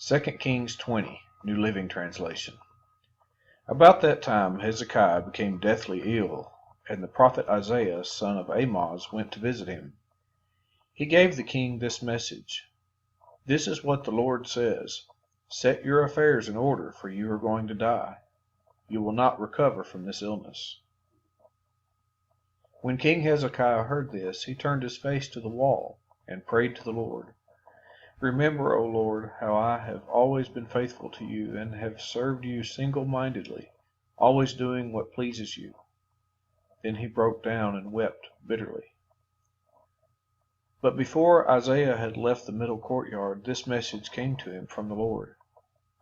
2 Kings 20, New Living Translation. About that time Hezekiah became deathly ill, and the prophet Isaiah, son of Amoz, went to visit him. He gave the king this message: "This is what the Lord says: Set your affairs in order, for you are going to die. You will not recover from this illness." When King Hezekiah heard this, he turned his face to the wall and prayed to the Lord. "Remember, O Lord, how I have always been faithful to you and have served you single-mindedly, always doing what pleases you." Then he broke down and wept bitterly. But before Isaiah had left the middle courtyard, this message came to him from the Lord: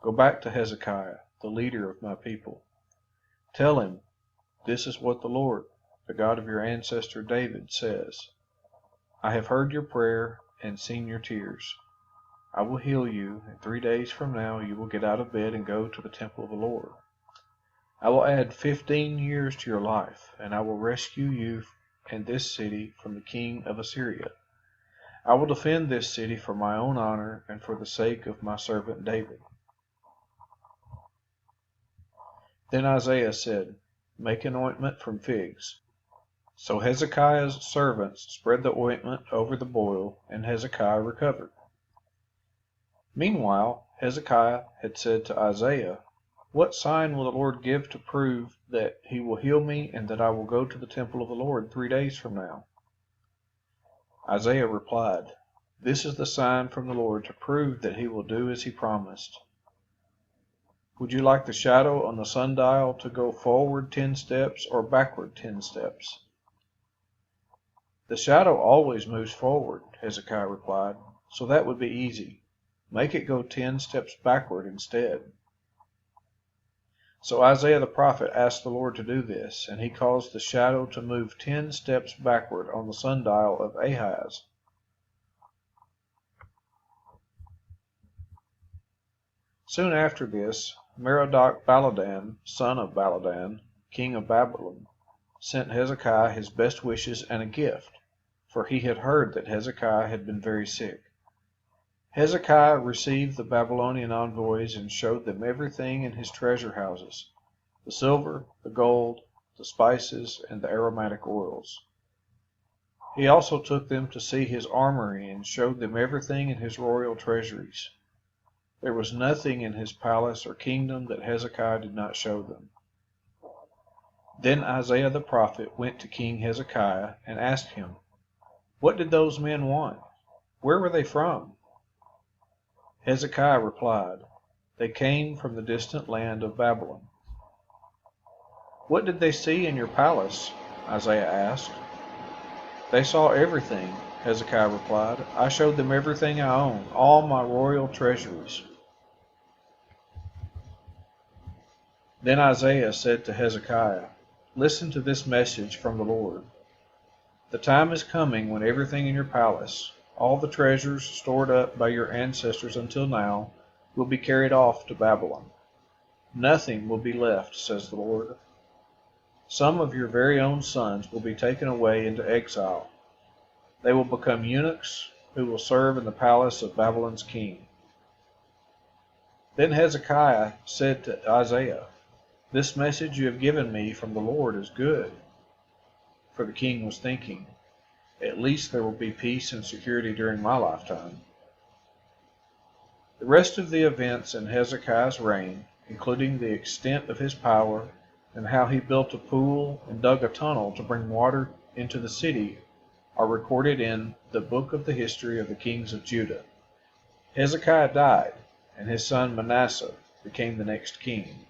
"Go back to Hezekiah, the leader of my people. Tell him, this is what the Lord, the God of your ancestor David, says: I have heard your prayer and seen your tears. I will heal you, and 3 days from now you will get out of bed and go to the temple of the Lord. I will add 15 years to your life, and I will rescue you and this city from the king of Assyria. I will defend this city for my own honor and for the sake of my servant David." Then Isaiah said, "Make an ointment from figs." So Hezekiah's servants spread the ointment over the boil, and Hezekiah recovered. Meanwhile, Hezekiah had said to Isaiah, "What sign will the Lord give to prove that he will heal me and that I will go to the temple of the Lord 3 days from now?" Isaiah replied, "This is the sign from the Lord to prove that he will do as he promised. Would you like the shadow on the sundial to go forward 10 steps or backward 10 steps?" "The shadow always moves forward," Hezekiah replied, "so that would be easy. Make it go 10 steps backward instead." So Isaiah the prophet asked the Lord to do this, and he caused the shadow to move 10 steps backward on the sundial of Ahaz. Soon after this, Merodach-Baladan, son of Baladan, king of Babylon, sent Hezekiah his best wishes and a gift, for he had heard that Hezekiah had been very sick. Hezekiah received the Babylonian envoys and showed them everything in his treasure houses: the silver, the gold, the spices, and the aromatic oils. He also took them to see his armory and showed them everything in his royal treasuries. There was nothing in his palace or kingdom that Hezekiah did not show them. Then Isaiah the prophet went to King Hezekiah and asked him, "What did those men want? Where were they from?" Hezekiah replied, "They came from the distant land of Babylon." "What did they see in your palace?" Isaiah asked. "They saw everything," Hezekiah replied. "I showed them everything I own, all my royal treasuries." Then Isaiah said to Hezekiah, "Listen to this message from the Lord. The time is coming when everything in your palace, all the treasures stored up by your ancestors until now, will be carried off to Babylon. Nothing will be left, says the Lord. Some of your very own sons will be taken away into exile. They will become eunuchs who will serve in the palace of Babylon's king." Then Hezekiah said to Isaiah, "This message you have given me from the Lord is good." For the king was thinking, "At least there will be peace and security during my lifetime." The rest of the events in Hezekiah's reign, including the extent of his power and how he built a pool and dug a tunnel to bring water into the city, are recorded in the book of the history of the kings of Judah. Hezekiah died, and his son Manasseh became the next king.